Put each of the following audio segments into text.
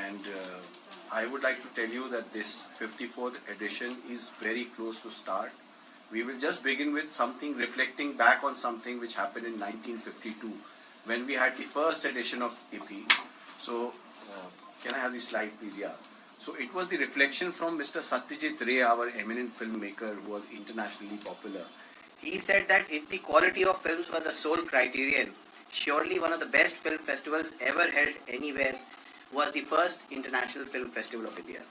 and I would like to tell you that this 54th edition is very close to start. We will just begin with something reflecting back on something which happened in 1952 when we had the first edition of IFFI. So, can I have the slide please? Yeah. So it was the reflection from Mr. Satyajit Ray, our eminent filmmaker who was internationally popular. He said that if the quality of films were the sole criterion, surely one of the best film festivals ever held anywhere was the first International Film Festival of India.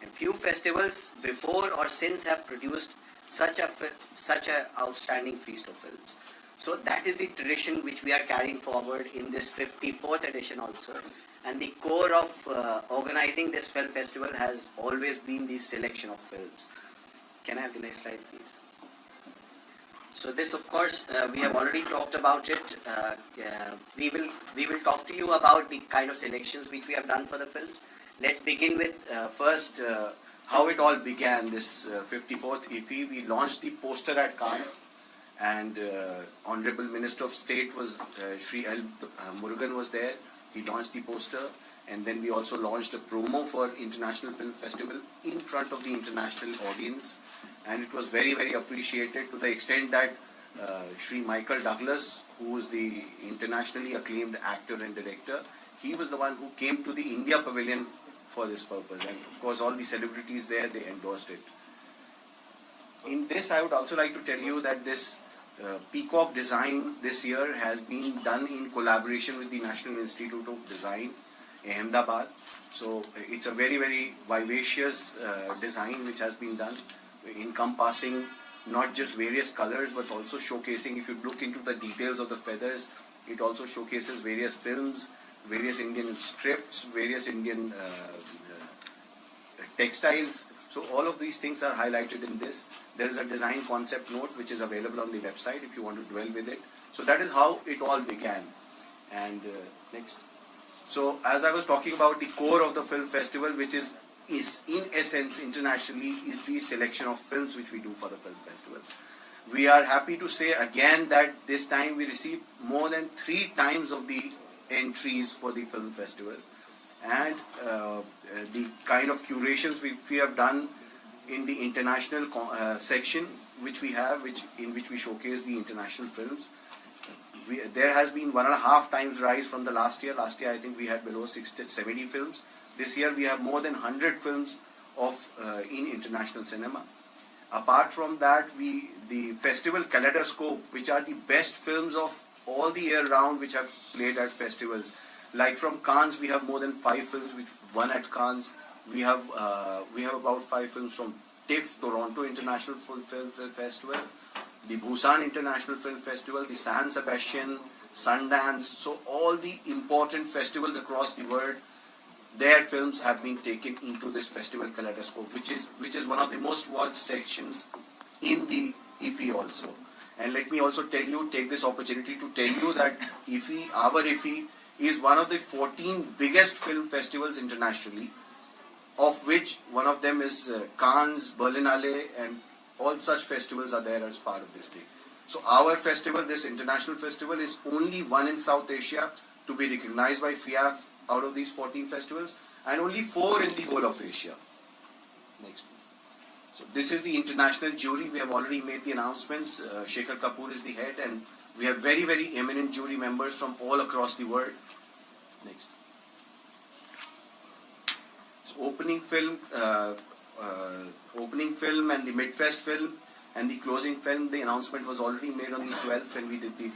And few festivals before or since have produced such a outstanding feast of films. So that is the tradition which we are carrying forward in this 54th edition also. And the core of organizing this film festival has always been the selection of films. Can I have the next slide please? So this, of course, we have already talked about it. We will talk to you about the kind of selections which we have done for the films. Let's begin with first how it all began. This 54th IFFI, we launched the poster at Cannes, and Honorable Minister of State was Shri L. Murugan was there. He launched the poster, and then we also launched a promo for International Film Festival in front of the international audience, and it was very, very appreciated to the extent that Shri Michael Douglas, who is the internationally acclaimed actor and director, he was the one who came to the India Pavilion for this purpose, and of course all the celebrities there, they endorsed it. In this, I would also like to tell you that this peacock design this year has been done in collaboration with the National Institute of Design, Ahmedabad. So it's a very, very vivacious design which has been done, encompassing not just various colors but also showcasing, if you look into the details of the feathers, it also showcases various films, various Indian scripts, various Indian textiles. So all of these things are highlighted in this. There is a design concept note which is available on the website if you want to dwell with it. So that is how it all began. And next. So as I was talking about, the core of the film festival, which is in essence internationally, is the selection of films which we do for the film festival. We are happy to say again that this time we received more than 3 times of the entries for the film festival, and the kind of curations we have done in the international section which we have, in which we showcase the international films. There has been 1.5 times rise from the last year. Last year I think we had below 70 films. This year we have more than 100 films of in international cinema. Apart from that, the festival kaleidoscope, which are the best films of all the year round which have played at festivals. Like from Cannes, we have more than 5 films which won at Cannes. We have about 5 films from TIFF, Toronto International Film Festival, the Busan International Film Festival, the San Sebastian, Sundance. So all the important festivals across the world, their films have been taken into this festival kaleidoscope, which is one of the most watched sections in the IFFI also. And let me also take this opportunity to tell you that IFFI, our IFFI, is one of the 14 biggest film festivals internationally, of which one of them is Cannes, Berlinale, and all such festivals are there as part of this thing. So our festival, this international festival, is only one in South Asia to be recognized by FIAF out of these 14 festivals, and only 4 in the whole of Asia. Next please. So this is the international jury. We have already made the announcements. Shekhar Kapoor is the head, and we have very, very eminent jury members from all across the world. Next. So opening film and the mid-fest film and the closing film, the announcement was already made on the 12th when we did the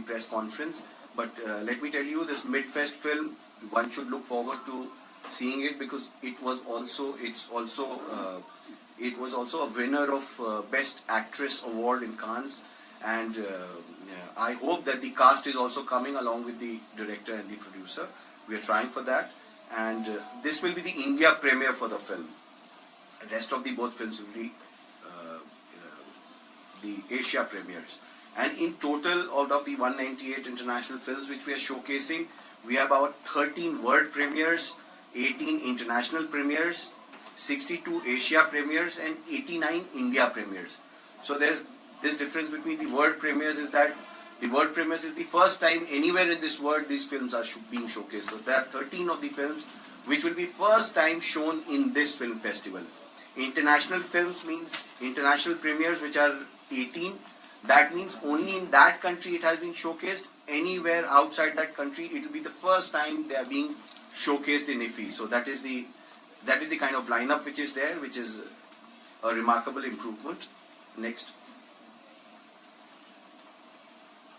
press conference. But let me tell you, this mid-fest film, one should look forward to seeing it, because it was also a winner of Best Actress Award in Cannes, and I hope that the cast is also coming along with the director and the producer. We are trying for that, and this will be the India premiere for the film. The rest of the both films will be the Asia premieres. And in total, out of the 198 international films which we are showcasing, we have about 13 world premieres, 18 international premieres, 62 Asia premieres, and 89 India premieres. So there's this difference between the world premieres is that The world premieres is the first time anywhere in this world these films are being showcased. So there are 13 of the films which will be first time shown in this film festival. International films means international premieres which are 18. That means only in that country it has been showcased. Anywhere outside that country, it will be the first time they are being showcased in IFFI. So that is the kind of lineup which is there, which is a remarkable improvement. Next.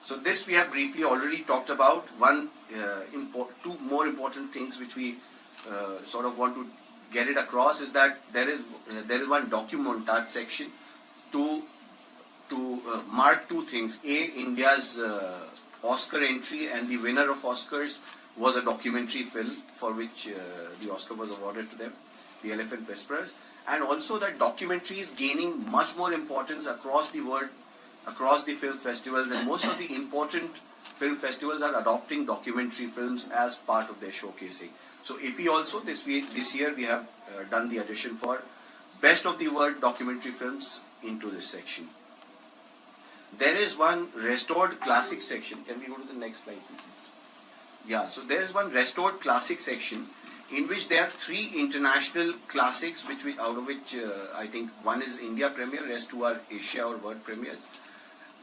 So this we have briefly already talked about. Two more important things which we sort of want to get it across is that there is one documentage section to mark two things. India's Oscar entry, and the winner of Oscars was a documentary film for which the Oscar was awarded to them, the Elephant Whispers. And also that documentary is gaining much more importance across the world, across the film festivals, and most of the important film festivals are adopting documentary films as part of their showcasing. So IFFI also this year we have done the addition for Best of the World documentary films into this section. There is one restored classic section. Can we go to the next slide, please? Yeah, so there is one restored classic section in which there are 3 international classics, out of which I think one is India premiere, rest 2 are Asia or world premieres.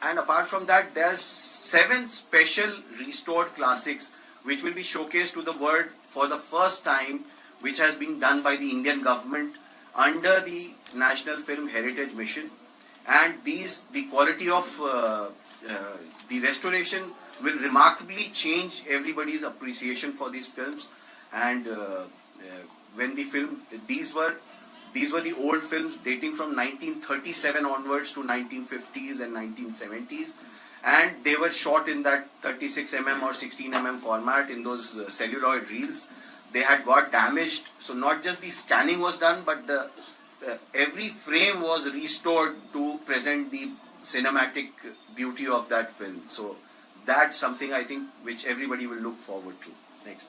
And apart from that, there are 7 special restored classics which will be showcased to the world for the first time, which has been done by the Indian government under the National Film Heritage Mission. And the quality of the restoration will remarkably change everybody's appreciation for these films. And when these were the old films dating from 1937 onwards to 1950s and 1970s, and they were shot in that 36mm or 16mm format in those celluloid reels. They had got damaged, so not just the scanning was done, but every frame was restored to present the cinematic beauty of that film. So that's something I think which everybody will look forward to. Next.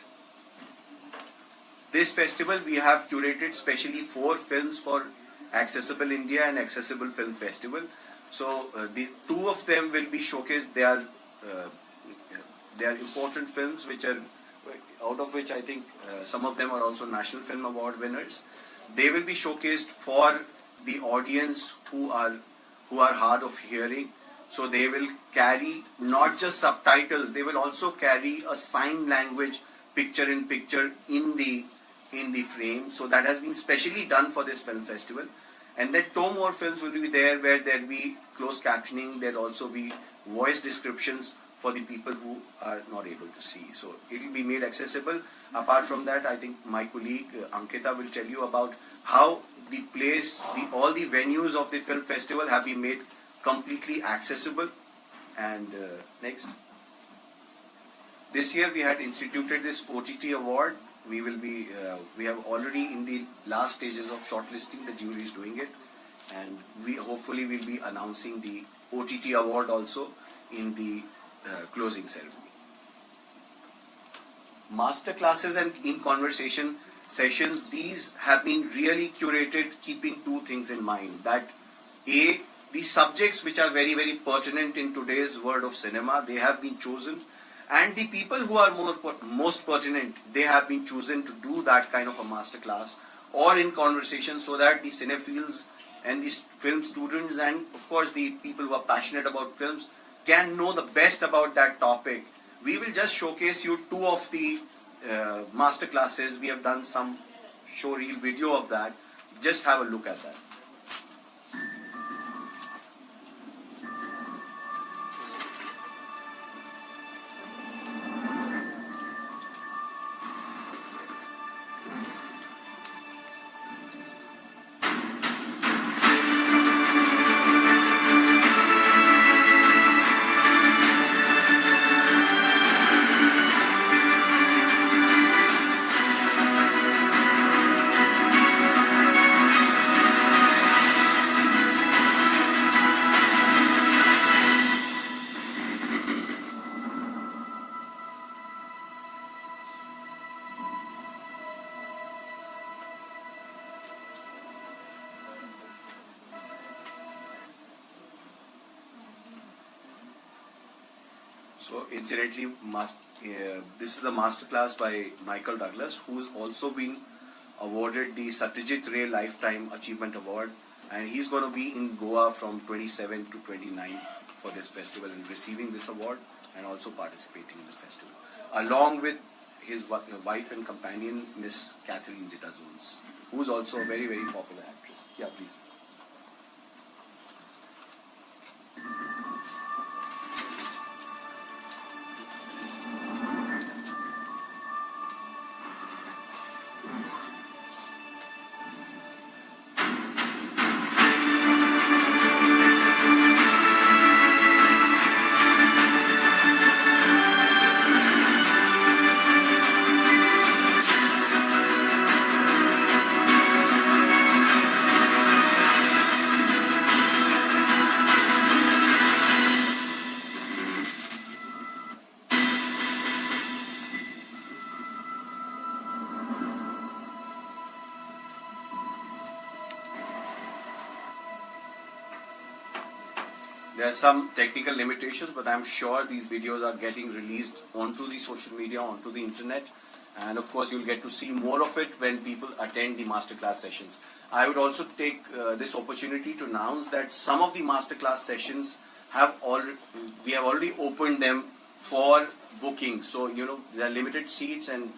This festival we have curated specially 4 films for Accessible India and Accessible Film Festival. So the 2 of them will be showcased. They are important films which are, out of which I think some of them are also National Film Award winners. They will be showcased for the audience who are hard of hearing. So they will carry not just subtitles, they will also carry a sign language picture-in-picture in the frame. So that has been specially done for this film festival. And then 2 more films will be there where there will be closed captioning. There will also be voice descriptions for the people who are not able to see. So it will be made accessible. Apart from that, I think my colleague Ankita will tell you about how all the venues of the film festival have been made completely accessible. And next. This year we had instituted this OTT award. We have already in the last stages of shortlisting, the jury is doing it. And we hopefully will be announcing the OTT award also in the closing ceremony. Master classes and in conversation sessions, these have been really curated keeping 2 things in mind. That the subjects which are very, very pertinent in today's world of cinema, they have been chosen. And the people who are most pertinent, they have been chosen to do that kind of a master class or in conversation, so that the cinephiles and the film students and of course the people who are passionate about films can know the best about that topic. We will just showcase you 2 of the master classes. We have done some show reel video of that. Just have a look at that. So incidentally, this is a masterclass by Michael Douglas, who's also been awarded the Satyajit Ray Lifetime Achievement Award, and he's going to be in Goa from 27th to 29th for this festival and receiving this award and also participating in this festival, along with his wife and companion, Miss Catherine Zeta-Jones, who's also a very, very popular actress. Yeah, please. There are some technical limitations, but I'm sure these videos are getting released onto the social media, onto the internet, and of course you'll get to see more of it when people attend the masterclass sessions. I would also take this opportunity to announce that some of the masterclass sessions we have already opened them for booking. So there are limited seats, and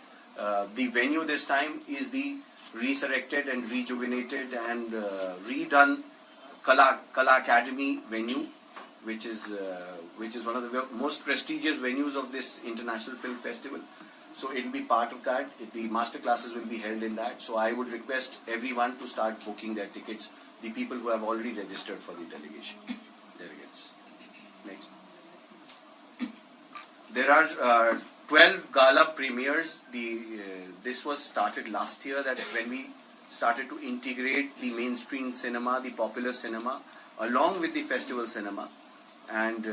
the venue this time is the resurrected and rejuvenated and redone Kala Academy venue, which is one of the most prestigious venues of this International Film Festival. So it will be part of that. The master classes will be held in that. So I would request everyone to start booking their tickets, the people who have already registered for the delegates. Next. There are 12 gala premieres. This was started last year, that when we started to integrate the mainstream cinema, the popular cinema, along with the festival cinema. And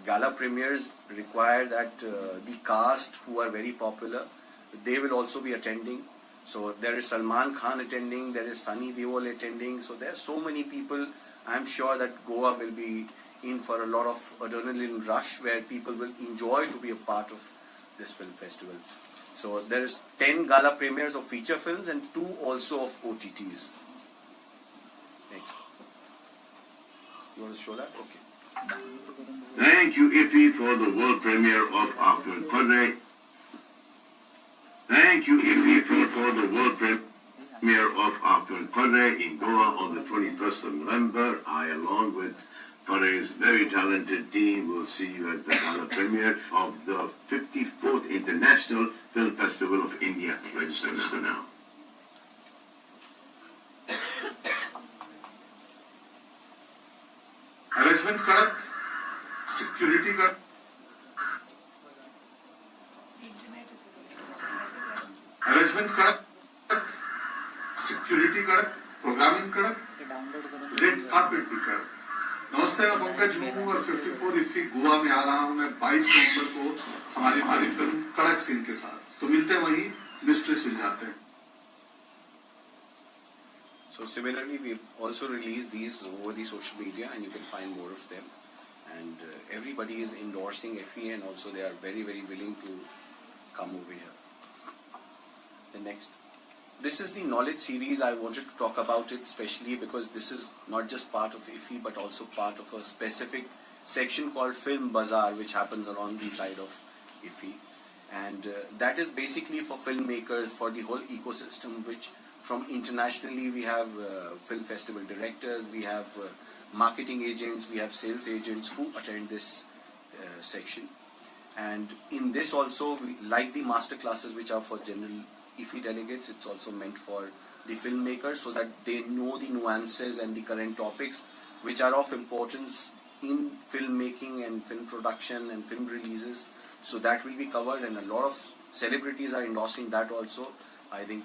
gala premieres require that the cast who are very popular, they will also be attending. So there is Salman Khan attending, there is Sunny Deol attending. So there are so many people. I'm sure that Goa will be in for a lot of adrenaline rush, where people will enjoy to be a part of this film festival. So there is 10 gala premieres of feature films and 2 also of OTTs. Next. You want to show that? Okay. Thank you, IFFI, for the world premiere of After Qadr. Thank you, IFFI, for the world premiere of After Qadr in Goa on the 21st of November. I, along with Qadr's very talented team, will see you at the gala premiere of the 54th International Film Festival of India. Register now. Arrangement kadak, security kadak. Arrangement kadak, security kadak, programming kadak, red carpet भी kadak. नमस्ते, मैं पंकज हूँ और 54 IFFI Goa में आ रहा हूँ मैं 22 नवंबर को हमारी फिल्म कड़क सीन के साथ. तो मिलते हैं वहीं, मिस्ट्री सुलझाते हैं. So similarly, we've also released these over the social media, and you can find more of them. And everybody is endorsing IFFI, and also they are very, very willing to come over here. The next. This is the knowledge series. I wanted to talk about it especially because this is not just part of IFFI, but also part of a specific section called Film Bazaar, which happens along the side of IFFI. And that is basically for filmmakers, for the whole ecosystem, which from internationally we have film festival directors, we have marketing agents, we have sales agents who attend this section. And in this also, like the master classes which are for general IFFI delegates, it's also meant for the filmmakers so that they know the nuances and the current topics which are of importance in filmmaking and film production and film releases. So that will be covered, and a lot of celebrities are endorsing that also. I think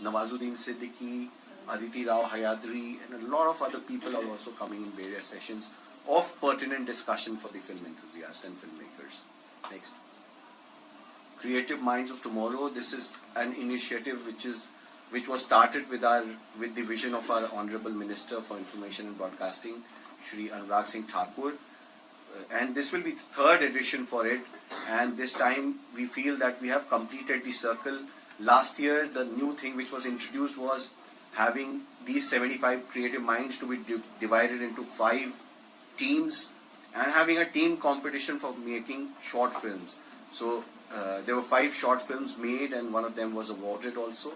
Nawazuddin Siddiqui, Aditi Rao Hayadri, and a lot of other people are also coming in various sessions of pertinent discussion for the film enthusiasts and filmmakers. Next. Creative Minds of Tomorrow. This is an initiative which was started with the vision of our Honorable Minister for Information and Broadcasting, Shri Anurag Singh Thakur. and this will be the third edition for it, and this time we feel that we have completed the circle. Last year, the new thing which was introduced was having these 75 creative minds to be divided into 5 teams and having a team competition for making short films. So there were 5 short films made and one of them was awarded also.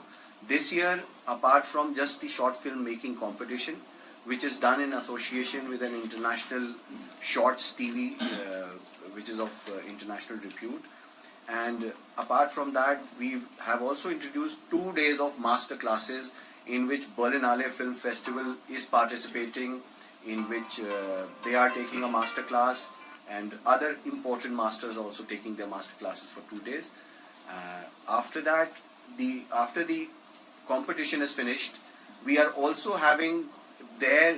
This year, apart from just the short film making competition, which is done in association with an international shorts TV, which is of international repute. And apart from that, we have also introduced 2 days of master classes in which Berlinale Film Festival is participating, in which they are taking a master class and other important masters are also taking their master classes for 2 days. After that, after the competition is finished, we are also having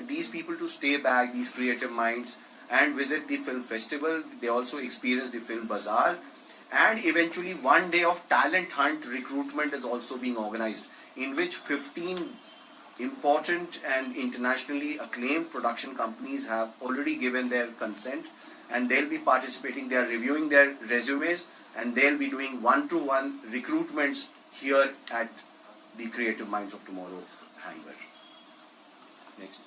these people to stay back, these creative minds, and visit the film festival. They also experience the film bazaar, and eventually 1 day of talent hunt recruitment is also being organized, in which 15 important and internationally acclaimed production companies have already given their consent, and they'll be participating. They are reviewing their resumes and they'll be doing one-to-one recruitments here at the Creative Minds of Tomorrow hangar. Next.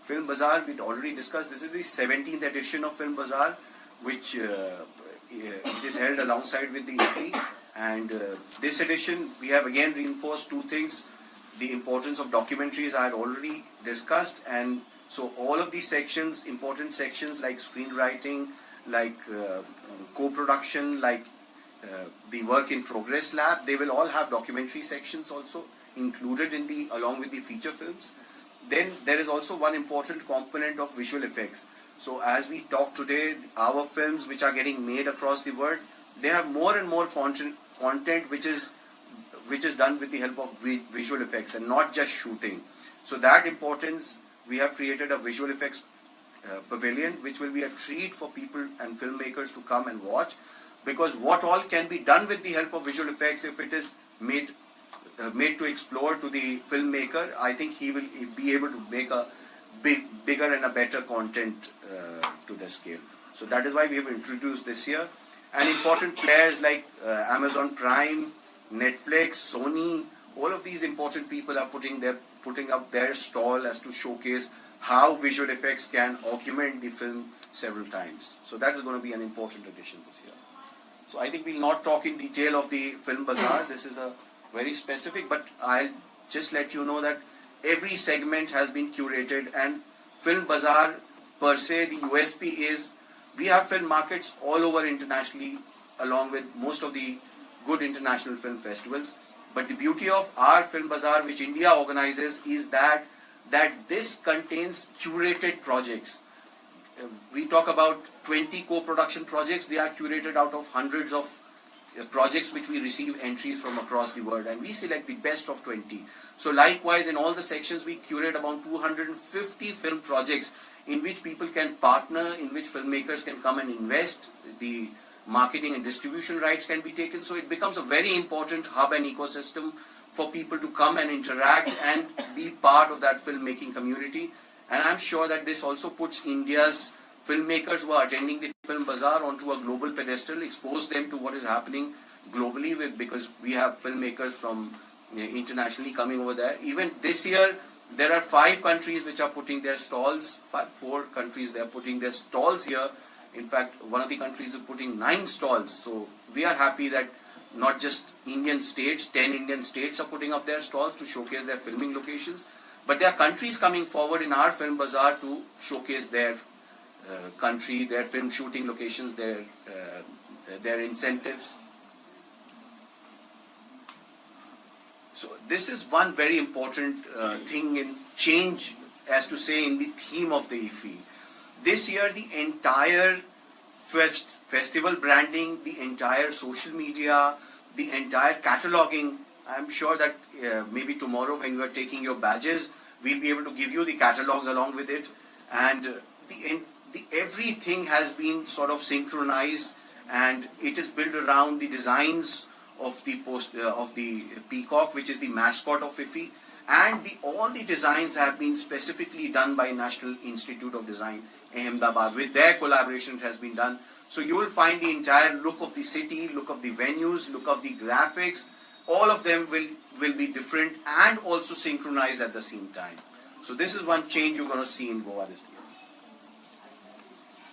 Film Bazaar, we'd already discussed. This is the 17th edition of Film Bazaar, which it is held alongside with the IFFI. And this edition, we have again reinforced 2 things. The importance of documentaries I had already discussed, and so all of these sections, important sections like screenwriting, like co-production, like the work in progress lab, they will all have documentary sections also included in along with the feature films. Then there is also one important component of visual effects. So as we talk today, our films which are getting made across the world, they have more and more content which is done with the help of visual effects and not just shooting. So that importance, we have created a visual effects pavilion, which will be a treat for people and filmmakers to come and watch, because what all can be done with the help of visual effects, if it is made to explore to the filmmaker, I think he will be able to make a bigger and a better content to the scale. So that is why we have introduced this year. And important players like Amazon Prime, Netflix, Sony, all of these important people are putting up their stall as to showcase how visual effects can augment the film several times. So that is going to be an important addition this year. So I think we'll not talk in detail of the Film Bazaar. This is a very specific, but I'll just let you know that every segment has been curated, and Film Bazaar per se, the USP is we have film markets all over internationally along with most of the good international film festivals. But the beauty of our Film Bazaar, which India organizes, is that this contains curated projects. We talk about 20 co-production projects. They are curated out of hundreds of projects which we receive entries from across the world, and we select the best of 20. So likewise, in all the sections, we curate about 250 film projects in which people can partner, in which filmmakers can come and invest. The marketing and distribution rights can be taken. So it becomes a very important hub and ecosystem for people to come and interact and be part of that filmmaking community. And I'm sure that this also puts India's filmmakers who are attending the Film Bazaar onto a global pedestal, expose them to what is happening globally, because we have filmmakers from internationally coming over there. Even this year, there are 5 countries which are putting their stalls, 4 countries they are putting their stalls here. In fact, one of the countries is putting 9 stalls. So we are happy that not just Indian states, 10 Indian states are putting up their stalls to showcase their filming locations, but there are countries coming forward in our Film Bazaar to showcase their country, their film shooting locations, their incentives. So this is one very important thing in change, as to say, in the theme of the IFFI. This year, the entire festival branding, the entire social media, the entire cataloging, I'm sure that maybe tomorrow when you are taking your badges, we'll be able to give you the catalogs along with it. And everything has been sort of synchronized, and it is built around the designs of the peacock, which is the mascot of IFFI. and all the designs have been specifically done by National Institute of Design, Ahmedabad. With their collaboration, it has been done. So you will find the entire look of the city, look of the venues, look of the graphics. All of them will be different and also synchronized at the same time. So this is one change you're going to see in Goa this year.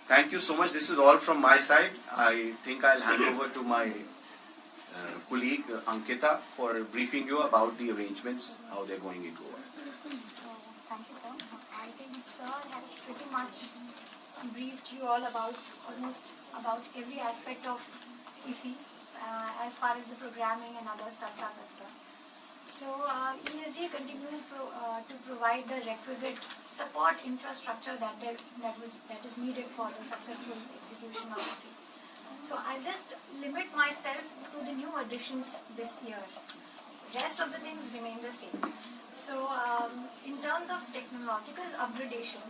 Thank you so much. This is all from my side. I think I'll hand over to my colleague Ankita for briefing you about the arrangements, how they're going in Goa. So, thank you, sir. I think sir has pretty much briefed you all about almost about every aspect of IFFI as far as the programming and other stuffs are concerned. So, ESG continue to provide the requisite support infrastructure that is needed for the successful execution of IFFI. So, I'll just limit myself to the new additions this year. Rest of the things remain the same. So, in terms of technological upgradation,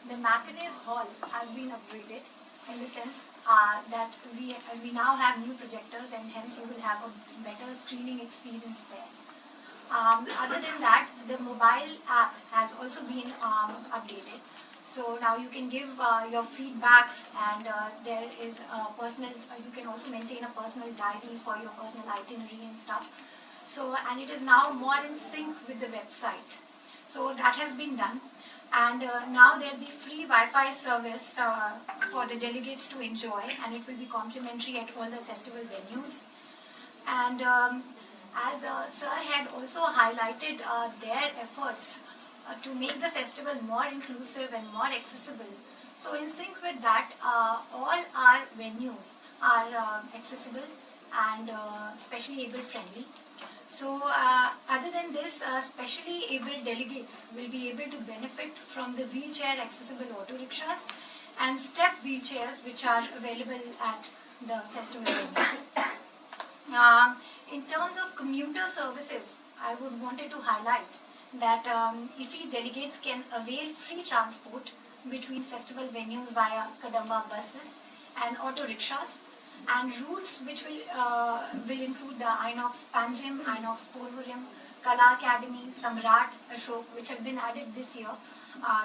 the Macanese Hall has been upgraded in the sense that we now have new projectors, and hence you will have a better screening experience there. Other than that, the mobile app has also been updated. So now you can give your feedbacks, and there is a personal. You can also maintain a personal diary for your personal itinerary and stuff. So, and it is now more in sync with the website. So that has been done, and now there will be free Wi-Fi service for the delegates to enjoy, and it will be complimentary at all the festival venues. And as Sir had also highlighted their efforts to make the festival more inclusive and more accessible. So in sync with that, all our venues are accessible and specially able friendly. So other than this, specially able delegates will be able to benefit from the wheelchair accessible auto rickshaws and step wheelchairs which are available at the festival venues. In terms of commuter services, I would wanted to highlight that IFFI delegates can avail free transport between festival venues via Kadamba buses and auto rickshaws, and routes which will include the Inox Panjim, Inox Porvorim, Kala Academy, Samrat, Ashok, which have been added this year.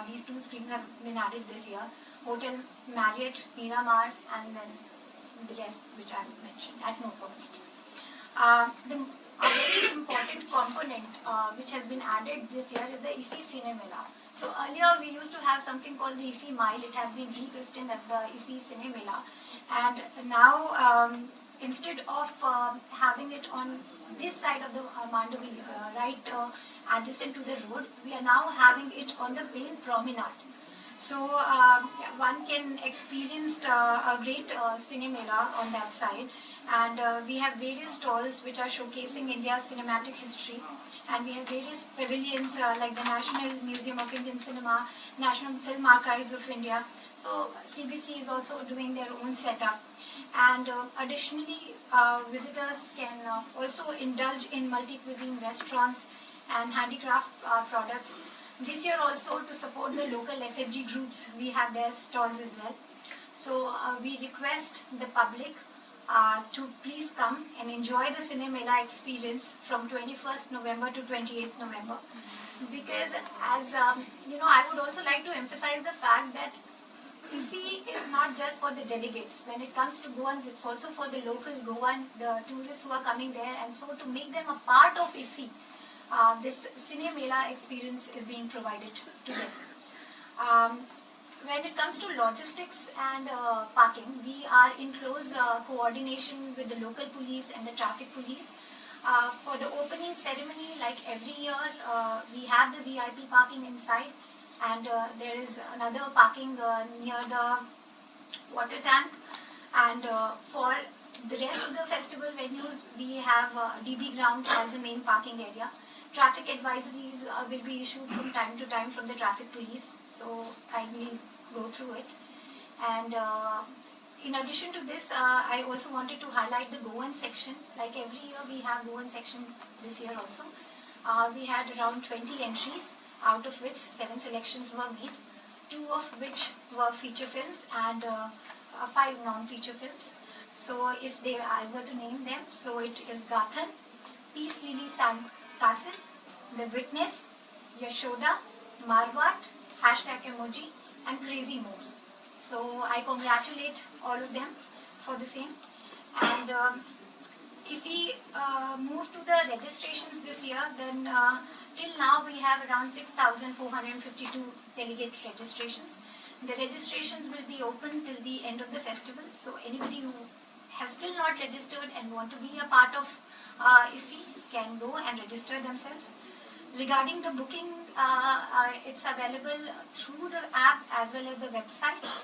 These two screens have been added this year. Hotel Marriott, Miramar, and then the rest which I mentioned at no cost. A very important component which has been added this year is the IFFI Cinemela. So earlier we used to have something called the IFFI Mile. It has been rechristened as the IFFI Cinemela, and now instead of having it on this side of the Mandavi, adjacent to the road, we are now having it on the main promenade. So one can experience a great cinemela on that side, and we have various stalls which are showcasing India's cinematic history, and we have various pavilions like the National Museum of Indian Cinema, National Film Archives of India. So CBC is also doing their own setup, and additionally visitors can also indulge in multi-cuisine restaurants and handicraft products. This year also, to support the local SFG groups, we have their stalls as well. So we request the public to please come and enjoy the Cinemela experience from 21st November to 28th November. Because as I would also like to emphasize the fact that IFFI is not just for the delegates. When it comes to Goans, it's also for the local Goan, the tourists who are coming there, and so to make them a part of IFFI, this Cinemela experience is being provided to them. When it comes to logistics and parking, we are in close coordination with the local police and the traffic police. For the opening ceremony, like every year, we have the VIP parking inside, and there is another parking near the water tank. And for the rest of the festival venues, we have DB ground as the main parking area. Traffic advisories will be issued from time to time from the traffic police, so kindly go through it. And in addition to this, I also wanted to highlight the Goan section. Like every year we have Goan section this year also. We had around 20 entries, out of which 7 selections were made, 2 of which were feature films and 5 non-feature films. So if I were to name them, so it is Gathan, Peace Lily Sand Castle, The Witness, Yashoda, Marwat, hashtag emoji, and Crazy More. So I congratulate all of them for the same. And if we move to the registrations this year, then till now we have around 6,452 delegate registrations. The registrations will be open till the end of the festival. So anybody who has still not registered and want to be a part of IFFI can go and register themselves. Regarding the booking, it's available through the app as well as the website.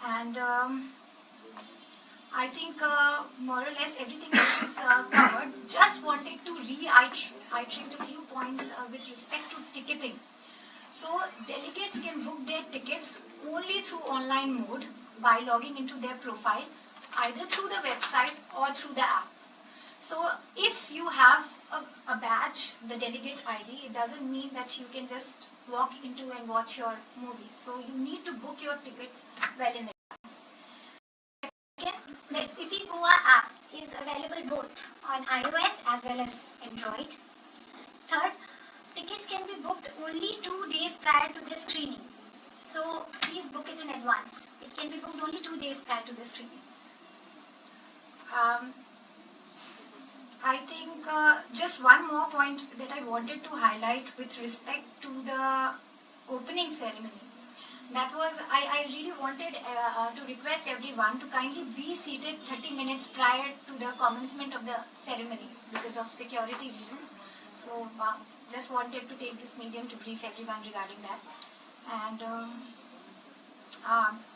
And I think more or less everything else is covered. Just wanted to reiterate a few points with respect to ticketing. So delegates can book their tickets only through online mode by logging into their profile, either through the website or through the app. So if you have a badge, the delegate ID, it doesn't mean that you can just walk into and watch your movie. So you need to book your tickets well in advance. Again, the IFFI Goa app is available both on iOS as well as Android. Third, tickets can be booked only 2 days prior to the screening. So please book it in advance. It can be booked only 2 days prior to the screening. I think just one more point that I wanted to highlight with respect to the opening ceremony. That was, I really wanted to request everyone to kindly be seated 30 minutes prior to the commencement of the ceremony because of security reasons. So just wanted to take this medium to brief everyone regarding that. And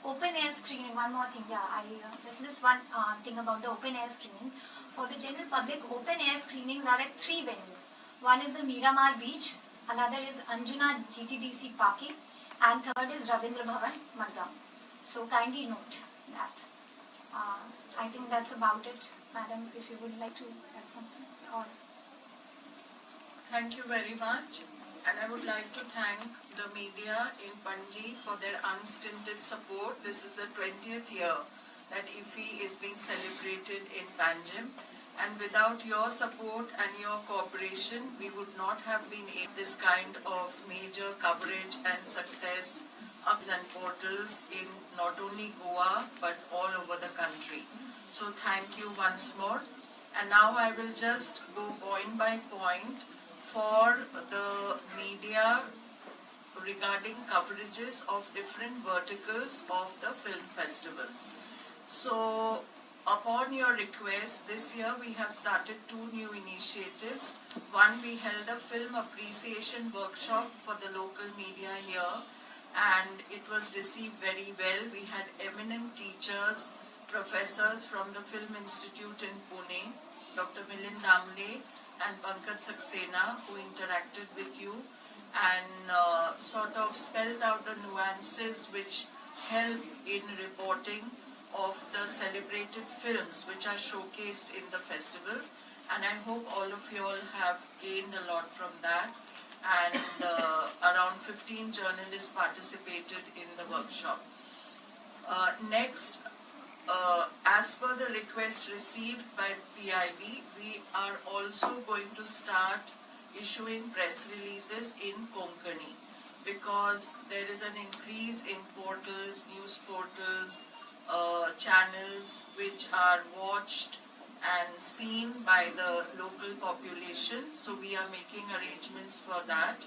open air screening, one more thing, I just missed one thing about the open air screening. For the general public, open air screenings are at 3 venues. One is the Miramar Beach, another is Anjuna GTDC Parking, and third is Ravindra Bhavan, Madgaon. So kindly note that. I think that's about it, madam, if you would like to add something. Or Thank you very much, and I would like to thank the media in Panji for their unstinted support. This is the 20th year that IFFI is being celebrated in Panjim, and without your support and your cooperation, we would not have been able this kind of major coverage and success ups and portals in not only Goa but all over the country. So thank you once more. And now I will just go point by point for the media regarding coverages of different verticals of the film festival. So upon your request, this year we have started 2 new initiatives. One, we held a film appreciation workshop for the local media here, and it was received very well. We had eminent teachers, professors from the Film Institute in Pune, Dr. Milind Damle and Pankaj Saxena, who interacted with you and sort of spelled out the nuances which help in reporting of the celebrated films which are showcased in the festival, and I hope all of you all have gained a lot from that, and around 15 journalists participated in the workshop. Next, as per the request received by PIB, we are also going to start issuing press releases in Konkani, because there is an increase in portals, news portals, channels which are watched and seen by the local population. So we are making arrangements for that,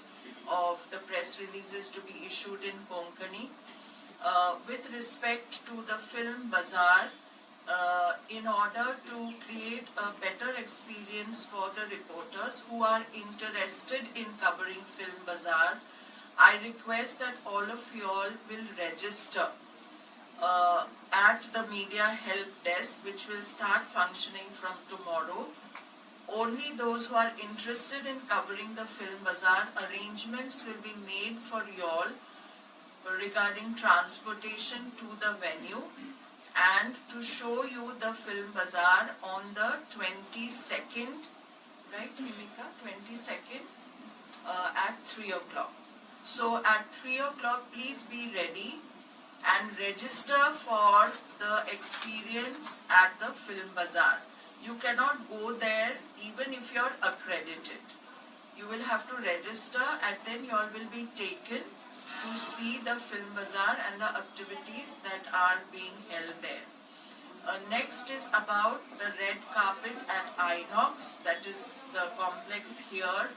of the press releases to be issued in Konkani. With respect to the film bazaar, in order to create a better experience for the reporters who are interested in covering film bazaar, I request that all of you all will register at the media help desk, which will start functioning from tomorrow. Only those who are interested in covering the film bazaar, arrangements will be made for you all regarding transportation to the venue and to show you the film bazaar on the 22nd, right Himika, 22nd at 3 o'clock. So at 3 o'clock, please be ready and register for the experience at the film bazaar. You cannot go there even if you're accredited. You will have to register and then you all will be taken to see the film bazaar and the activities that are being held there. Next is about the red carpet at Inox, that is the complex here.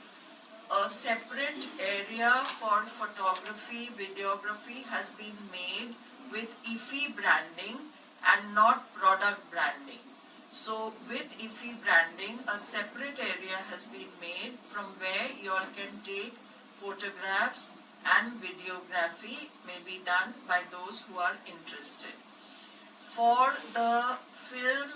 A separate area for photography, videography has been made with IFFI branding and not product branding. So with IFFI branding, a separate area has been made from where you all can take photographs and videography may be done by those who are interested. For the film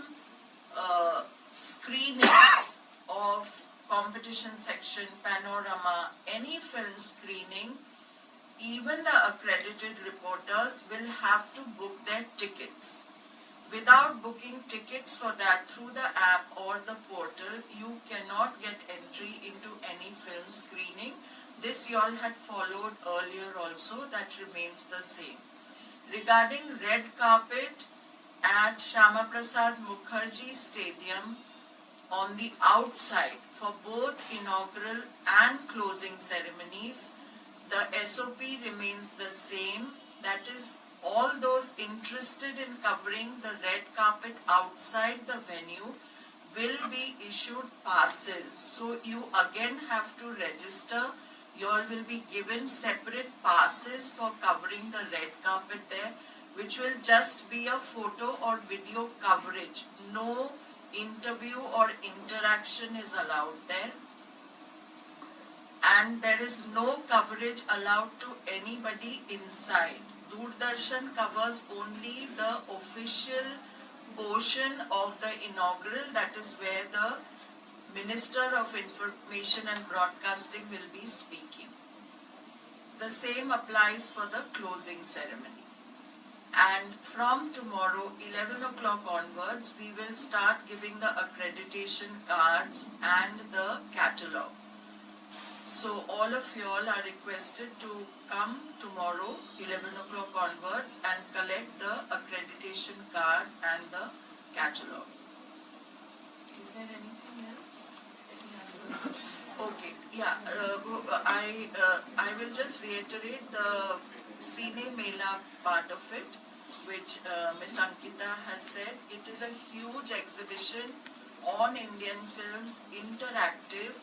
screenings of competition section, panorama, any film screening, even the accredited reporters will have to book their tickets. Without booking tickets for that through the app or the portal, you cannot get entry into any film screening. This you all had followed earlier also, that remains the same. Regarding red carpet at Shama Prasad Mukherjee Stadium, on the outside for both inaugural and closing ceremonies, the SOP remains the same. That is, all those interested in covering the red carpet outside the venue will be issued passes. So you again have to register. You all will be given separate passes for covering the red carpet there, which will just be a photo or video coverage. No interview or interaction is allowed there. And there is no coverage allowed to anybody inside. Doordarshan covers only the official portion of the inaugural, that is where the Minister of Information and Broadcasting will be speaking. The same applies for the closing ceremony. And from tomorrow, 11 o'clock onwards, we will start giving the accreditation cards and the catalogue. So all of you all are requested to come tomorrow, 11 o'clock onwards, and collect the accreditation card and the catalogue. Is there anything else? Okay, yeah, I will just reiterate the Cine Mela part of it, which Ms. Ankita has said. It is a huge exhibition on Indian films, interactive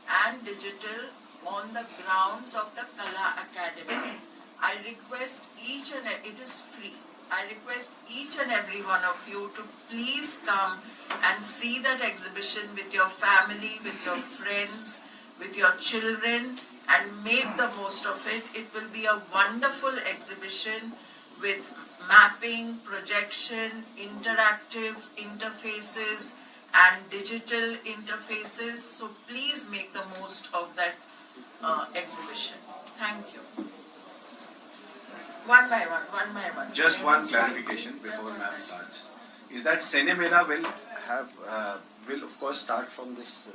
and digital, on the grounds of the Kala Academy. I request it is free. I request each and every one of you to please come and see that exhibition with your family, with your friends, with your children, and make the most of it. It will be a wonderful exhibition with mapping, projection, interactive interfaces and digital interfaces. So please make the most of that exhibition. Thank you. One by one. Just one clarification before ma'am starts. Is that Cinemela will have, will of course start from this,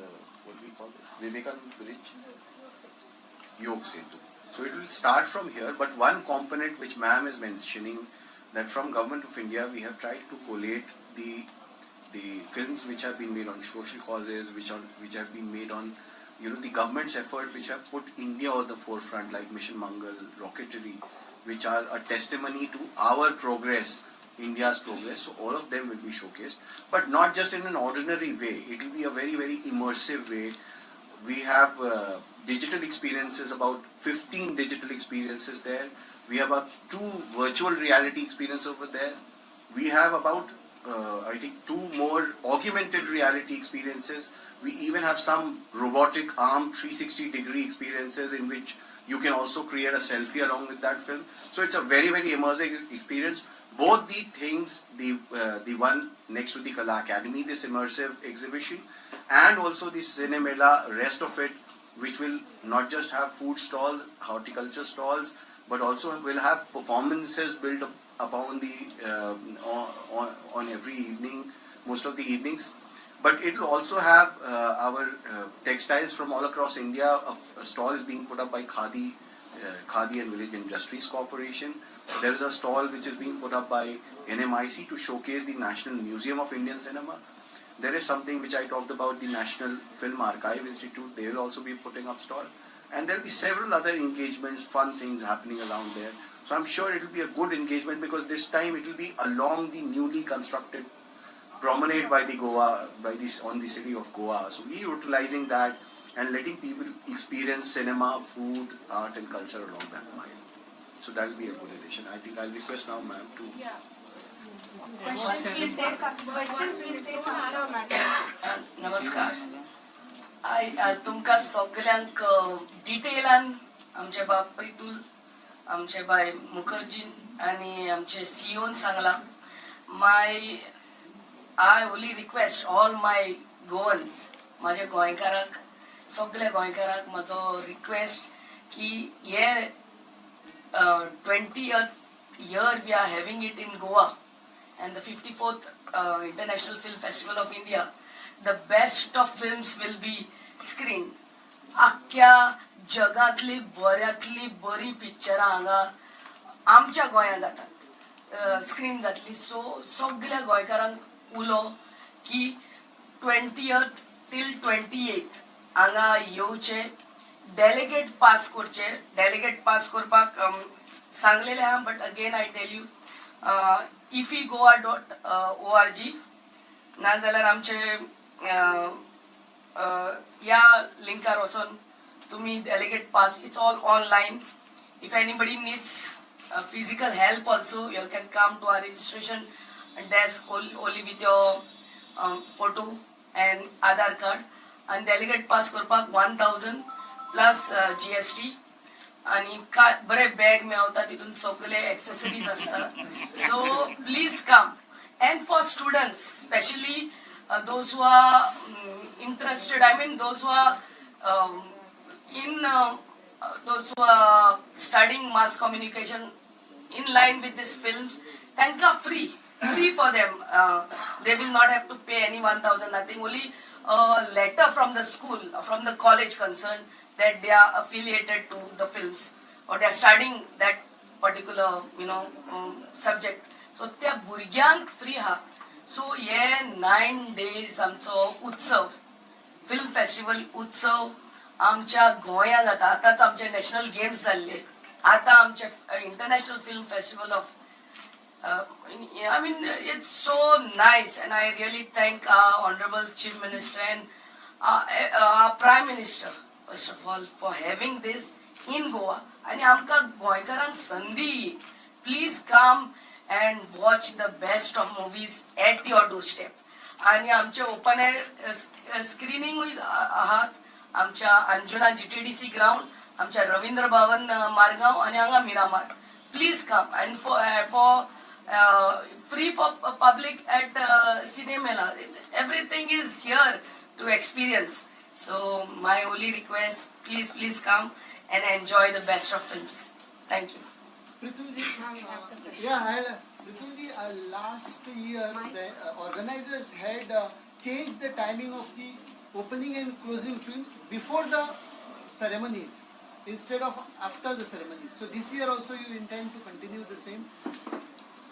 what do we call this? Vivekanand Bridge? Yog Setu. So it will start from here, but one component which ma'am is mentioning, that from Government of India we have tried to collate the films which have been made on social causes, which have been made on, the government's effort, which have put India on the forefront, like Mission Mangal, rocketry, which are a testimony to our progress, India's progress. So all of them will be showcased, but not just in an ordinary way. It will be a very, very immersive way. We have digital experiences, about 15 digital experiences there. We have about 2 virtual reality experiences over there. We have about, I think, 2 more augmented reality experiences. We even have some robotic arm 360-degree experiences in which you can also create a selfie along with that film. So it's a very, very immersive experience. Both the things, the one next to the Kala Academy, this immersive exhibition, and also the Cinemela, rest of it, which will not just have food stalls, horticulture stalls, but also will have performances built upon the on every evening, most of the evenings. But it will also have our textiles from all across India. A stall is being put up by Khadi and Village Industries Corporation. There is a stall which is being put up by NMIC to showcase the National Museum of Indian Cinema. There is something which I talked about, the National Film Archive Institute. They will also be putting up stall. And there will be several other engagements, fun things happening around there. So I'm sure it will be a good engagement, because this time it will be along the newly constructed promenade by the Goa, on the city of Goa. So we utilizing that and letting people experience cinema, food, art and culture along that mile. So that will be a good addition. I think I'll request now, ma'am, to... Yeah. Questions will take after madam. नमस्कार. तुमकां सगल्यांक डिटेलान आमचे बाब प्रितूल, आमचे bye मुखर्जीन आनी आमचे सीईओन Sangla. I only request all my Goans, माझे गोंयकाराक, सगळे गोंयकाराक म्हजो रिक्वेस्ट की हे 20th year we are having it in Goa and the 54th International Film Festival of India. The best of films will be screened. आख्या जगातली बऱ्यातली बरी पिक्चरां हांगा आमच्या गोंयांत जातात, स्क्रीन जातली. सो सगळ्या गोंयकारांक उलो की 20th till 28th हांगा येवचे, डेलिगेट पास करचे. डेलिगेट पास करपाक सांगलेले आहा, but again I tell you iffigoa.org नाजाल्यार आमचे या लिंकार वचून तुम्ही delegate pass, it's all online. If anybody needs physical help also, you can come to our registration desk only with your photo and Aadhaar card. And delegate pass करपाक 1000 plus GST. आणि बरे bag मेळता, तितून सगळे accessories असतात. So please come. And for students, especially those who are interested, I mean those who are studying mass communication in line with these films, tanka free for them. They will not have to pay any 1000, nothing, only a letter from the school, from the college concerned, that they are affiliated to the films or they are studying that particular subject. So त्या भुरग्यांक free हा. सो हे 9 days आमचो उत्सव, film festival उत्सव आमच्या गोंयांत जाता. आतांच आमचे नॅशनल गेम्स जाल्ले, आतां आमचे international film festival of I mean it's so nice, and I really thank our honorable chief minister and our prime minister first of all for having this in Goa. आणि आमकां गोंयकारांक संदी, please come and watch the best of movies at your doorstep. आणि आमचे open air screening आहात आमच्या Anjuna GTDC ground, आमच्या रवींद्र भवन मारगांव आणि हांगा Miramar. Please come. And for free for public at Cinemela. Everything is here to experience. So my only request, please come and enjoy the best of films. Thank you. Pritulji, Pritulji, last year the organizers had changed the timing of the opening and closing films before the ceremonies instead of after the ceremonies. So this year also you intend to continue the same?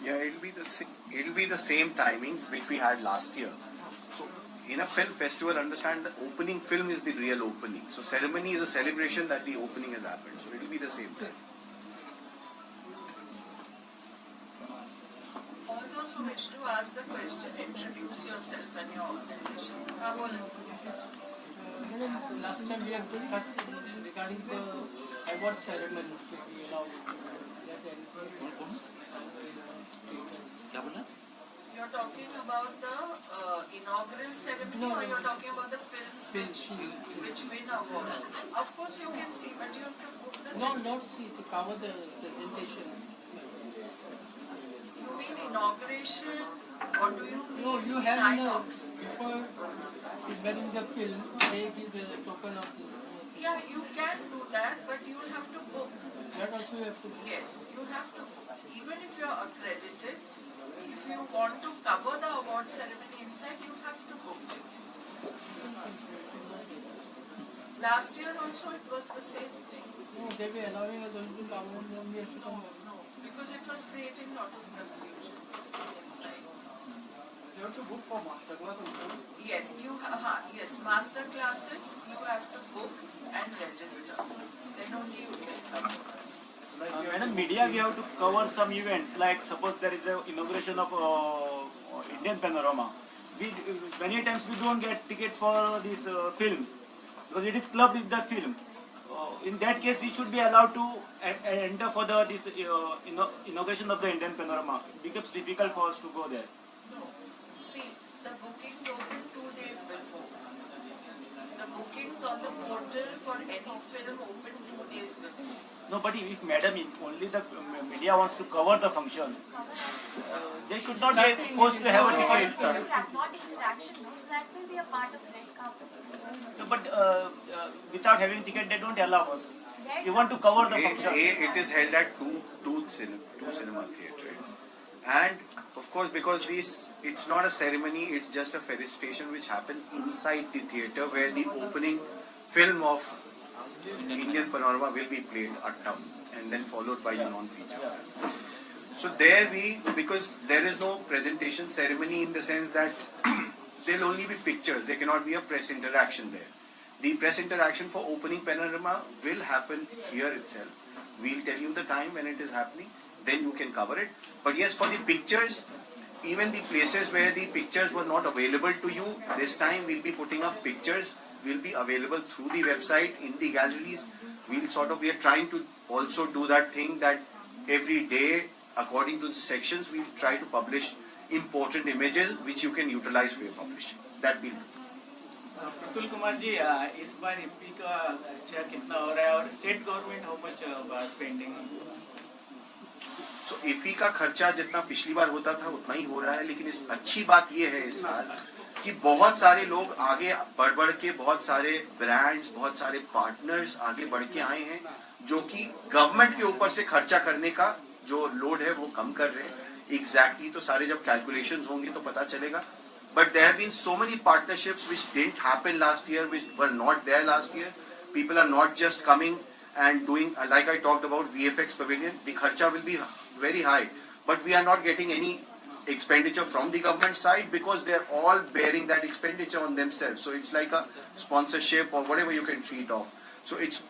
Yeah, it'll be the same timing which we had last year. So in a film festival, understand the opening film is the real opening. So ceremony is a celebration that the opening has happened. So it'll be the same time. All those who wish to ask the question, introduce yourself and your organization. Last time we have discussed regarding the award ceremony to be allowed. You're talking about the inaugural ceremony, No, or no. you're talking about the films which win awards? Of course you can see, but you have to book the No, not see, to cover the presentation. You mean inauguration, or do you mean No, you have in the, INOX? before preparing the film, they give a token of this. Yeah, you can do that, but you will have to book. That also you have to do. Yes, you have to book. Even if you are accredited, if you want to cover the award ceremony inside, you have to book tickets. Last year also it was the same thing. No, they were allowing us only to cover and then we have to come back. No, because it was creating a lot of confusion inside. You have to book for masterclass also. Yes, yes, master classes, you have to book and register. Then only you can come. Madam, media we have to cover some events, like suppose there is a inauguration of Indian Panorama. We many times we don't get tickets for this film because it is clubbed with the film. In that case, we should be allowed to enter for this inauguration of the Indian Panorama. It becomes difficult for us to go there. No. See, the bookings open 2 days before. The bookings on the portal for any film open 2 days before. No, but if madam, if only the media wants to cover the function, they should not be forced to have a ticket. Not interaction, no? So that will be a part of red carpet. No, but without having ticket, they don't allow us. We want to cover the function. It is held at two cinema theatres, and of course because it's not a ceremony, it's just a felicitation which happens inside the theatre where the opening film of Indian Panorama will be played at town and then followed by a non-feature film. So there because there is no presentation ceremony in the sense that there will only be pictures, there cannot be a press interaction there. The press interaction for opening Panorama will happen here itself. We'll tell you the time when it is happening, then you can cover it. But yes, for the pictures, even the places where the pictures were not available to you, this time we'll be putting up pictures, will be available through the website, in the galleries. We are trying to also do that thing that every day, according to the sections, we'll try to publish important images which you can utilize for your publishing. That will do. Praful Kumar ji, इस बार MP का खर्चा कितना हो रहा है और state government how much spending? So IFFI का खर्चा जितना पिछली बार होता था उतना ही हो रहा है, लेकिन इस अच्छी बात यह है इस साल कि बहुत सारे लोग आगे बढ़ के, बहुत सारे ब्रांड्स, बहुत सारे पार्टनर्स आगे बढ़ के आए हैं जो कि गवर्नमेंट के ऊपर से खर्चा करने का जो लोड है वो कम कर रहे हैं। एग्जैक्टली तो सारे जब कैलकुलेशंस होंगे तो पता चलेगा। But there have been so many partnerships which didn't happen last year, which were not there last year. People are not just coming and doing, like I talked about VFX Pavilion, the kharcha will be very high. But we are not getting any expenditure from the government side because they are all bearing that expenditure on themselves. So it's like a sponsorship or whatever you can treat of. So it's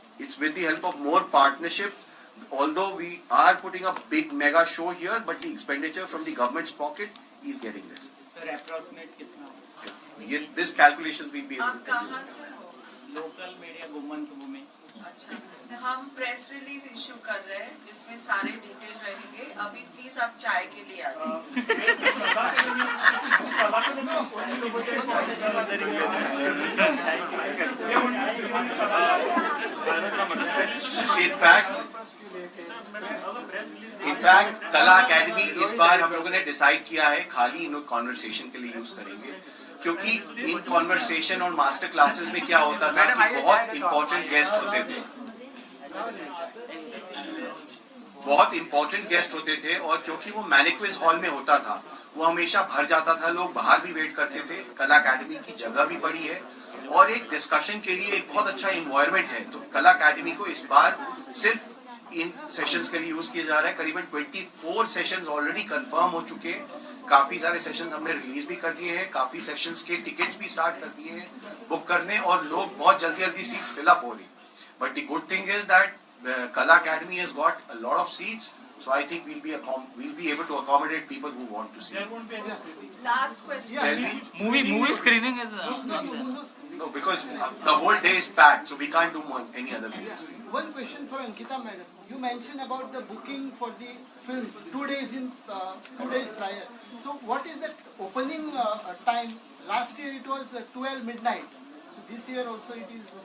with the help of more partnership. Although we are putting a big mega show here, but the expenditure from the government's pocket is getting less. Sir approximate कितना? This calculations will be able आप to tell you. कहाँ से हो? Local media घुमंत भूमि। अच्छा, हम press release issue कर रहे हैं जिसमें सारे डिटेल रहेंगे। अभी प्लीज आप चाय के लिए आ जाइए। इनफैक्ट कला अकेडमी इस बार हम लोगों ने डिसाइड किया है खाली इन कॉन्वर्सेशन के लिए यूज करेंगे, क्योंकि इन कॉन्वर्सेशन और मास्टर क्लासेस में क्या होता था कि बहुत इंपॉर्टेंट गेस्ट होते थे, और क्योंकि वो मैनिक्विज हॉल में होता था वो हमेशा भर जाता था, लोग बाहर भी वेट करते थे। कला अकेडमी की जगह भी बड़ी है और एक डिस्कशन के लिए एक बहुत अच्छा इन्वायरमेंट है, तो कला अकेडमी को इस बार सिर्फ इन सेशंस के लिए यूज किया जा रहा है। करीबन 24 सेशंस ऑलरेडी कंफर्म हो चुके हैं, काफी सारे सेशंस हमने रिलीज भी कर दिए हैं, काफी सेशंस के टिकट्स भी स्टार्ट कर दिए हैं बुक करने, और लोग बहुत जल्दी सीट्स फिल अप हो रही। But the good thing is that Kala Academy has got a lot of seats, so I think we'll be able to accommodate people who want to see. There won't be any screening. Last question. There'll be Movie screening is no, because the whole day is packed, so we can't do any other things. One question for Ankita madam. You mentioned about the booking for the films 2 days prior. So what is the opening time? Last year it was 12 midnight. So this year also it is.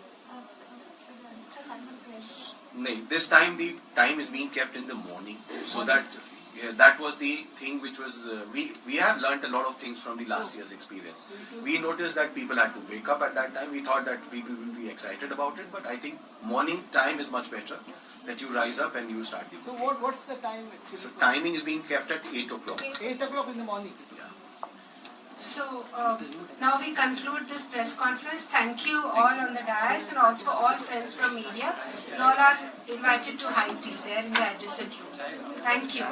No, this time the time is being kept in the morning, so that was the thing which was we have learnt a lot of things from the last year's experience. We noticed that people had to wake up at that time. We thought that people will be excited about it, but I think morning time is much better. That you rise up and you start the So booking. what's the time actually? So timing is being kept at 8 o'clock. 8 o'clock in the morning. So now we conclude this press conference. Thank you all on the dais and also all friends from media. You all are invited to high tea there in the adjacent room. Thank you.